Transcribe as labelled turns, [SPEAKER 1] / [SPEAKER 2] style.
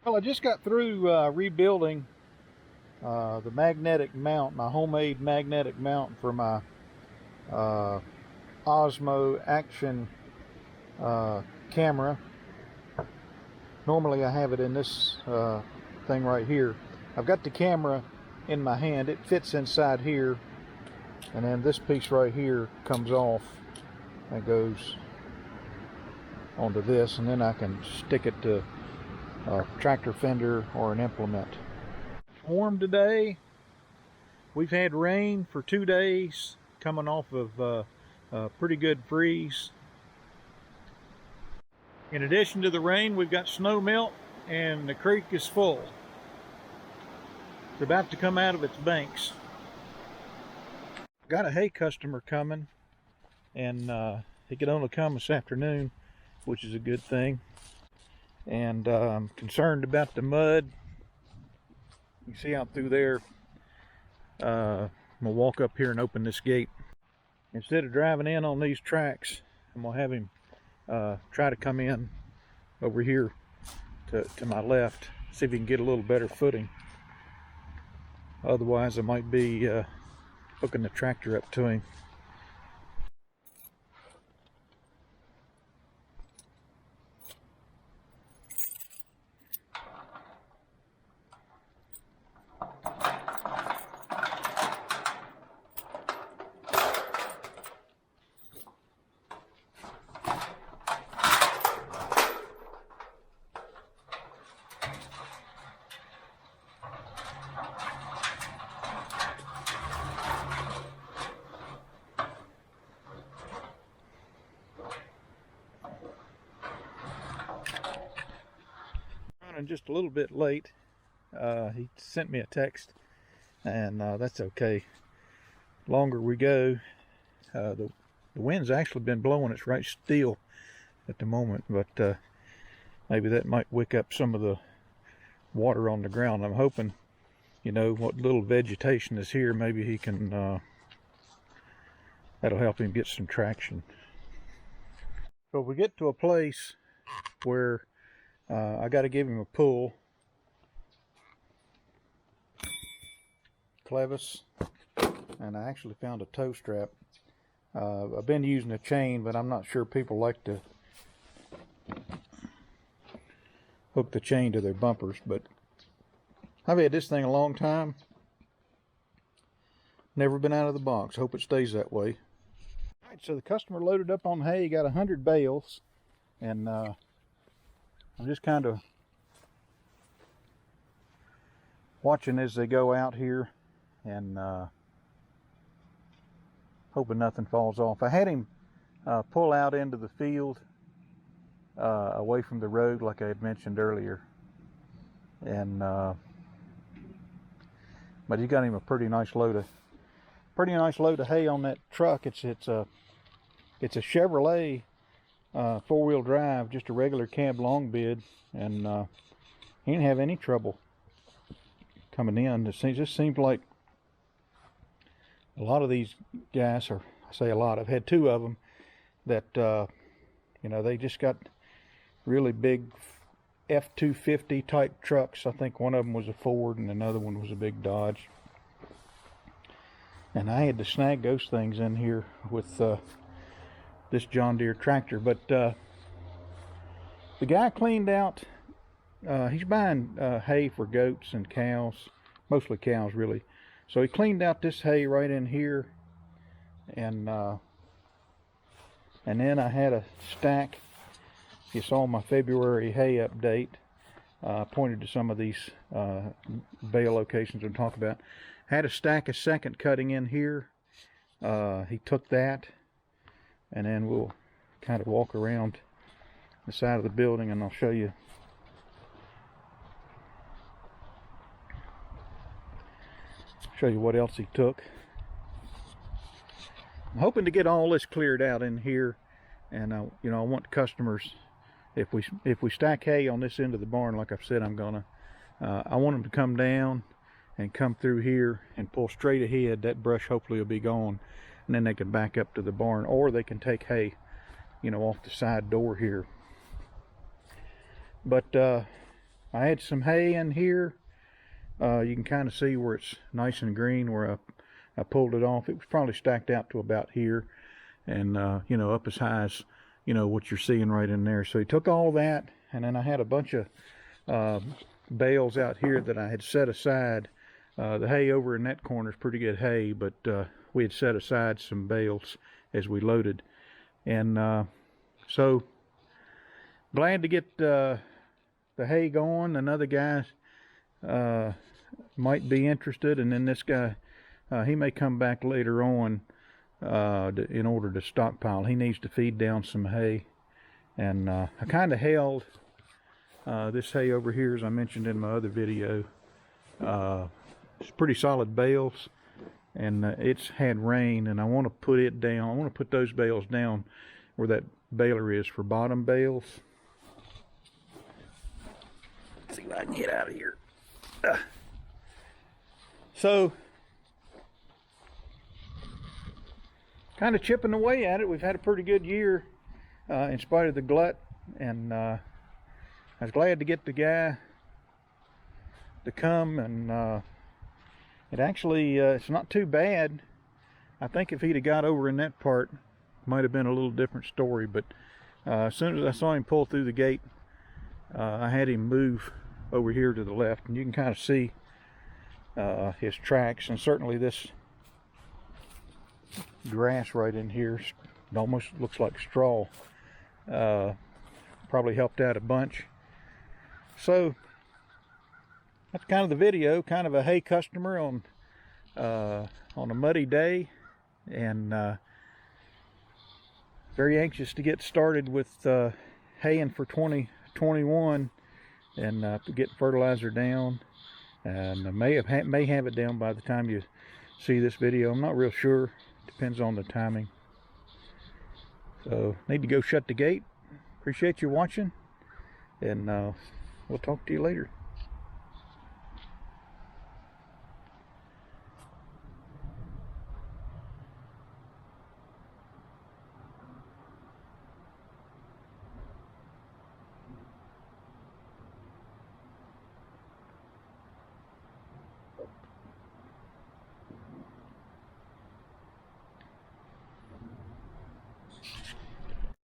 [SPEAKER 1] Well, I just got through rebuilding the magnetic mount, my homemade magnetic mount for my uh, Osmo Action camera. Normally I have it in this thing right here. I've got the camera in my hand. It fits inside here, and then this piece right here comes off and goes onto this, and then I can stick it to a tractor fender or an implement. Warm today. We've had rain for 2 days, coming off of a pretty good freeze. In addition to the rain, we've got snow melt, and the creek is full. It's about to come out of its banks. Got a hay customer coming, and he could only come this afternoon, which is a good thing. And I'm concerned about the mud. You can see out through there. I'm gonna walk up here and open this gate. Instead of driving in on these tracks, I'm gonna have him try to come in over here to my left, see if he can get a little better footing. Otherwise I might be hooking the tractor up to him. Running just a little bit late. He sent me a text, and that's okay. Longer we go, the wind's actually been blowing. It's right still at the moment, but maybe that might wick up some of the water on the ground. I'm hoping, you know, what little vegetation is here, maybe he can, that'll help him get some traction. So if we get to a place where I got to give him a pull, clevis, and I actually found a toe strap. I've been using a chain, but I'm not sure people like to hook the chain to their bumpers. But I've had this thing a long time. Never been out of the box. Hope it stays that way. All right, so the customer loaded up on hay. He got 100 bales, and I'm just kind of watching as they go out here, and hoping nothing falls off. I had him pull out into the field away from the road like I had mentioned earlier, and but he got him a pretty nice load of hay on that truck. It's a Chevrolet four-wheel drive, just a regular cab long bed, and he didn't have any trouble coming in. It just seems like a lot of these guys, or I say a lot, I've had 2 of them that you know, they just got really big F-250 type trucks. I think one of them was a Ford and another one was a big Dodge, and I had to snag those things in here with this John Deere tractor. But the guy cleaned out, he's buying hay for goats and cows, mostly cows really. So he cleaned out this hay right in here, and then I had a stack. You saw my February hay update. Pointed to some of these bale locations I'm talking about. Had a stack of second cutting in here. He took that, and then we'll kind of walk around the side of the building, and I'll show you what else he took. I'm hoping to get all this cleared out in here, and you know, I want customers, if we stack hay on this end of the barn, like I've said I'm gonna, I want them to come down and come through here and pull straight ahead. That brush hopefully will be gone, and then they can back up to the barn, or they can take hay, you know, off the side door here. But I had some hay in here. You can kind of see where it's nice and green where I pulled it off. It was probably stacked out to about here, and you know, up as high as, you know, what you're seeing right in there. So he took all that, and then I had a bunch of bales out here that I had set aside. The hay over in that corner is pretty good hay, but we had set aside some bales as we loaded. And so glad to get the hay going. Another guy might be interested, and then this guy, he may come back later on in order to stockpile. He needs to feed down some hay, and I kind of held this hay over here, as I mentioned in my other video. It's pretty solid bales, and it's had rain, and I want to put it down. I want to put those bales down where that baler is for bottom bales. Let's see if I can get out of here. So, kind of chipping away at it. We've had a pretty good year in spite of the glut, and I was glad to get the guy to come, and it actually it's not too bad. I think if he'd have got over in that part, might have been a little different story, but as soon as I saw him pull through the gate, I had him move over here to the left, and you can kind of see his tracks, and certainly this grass right in here, it almost looks like straw, probably helped out a bunch. So that's kind of the video, kind of a hay customer on a muddy day, and very anxious to get started with haying for 2021 and get fertilizer down, and I may have it down by the time you see this video. I'm not real sure, depends on the timing. So need to go shut the gate. Appreciate you watching, and we'll talk to you later.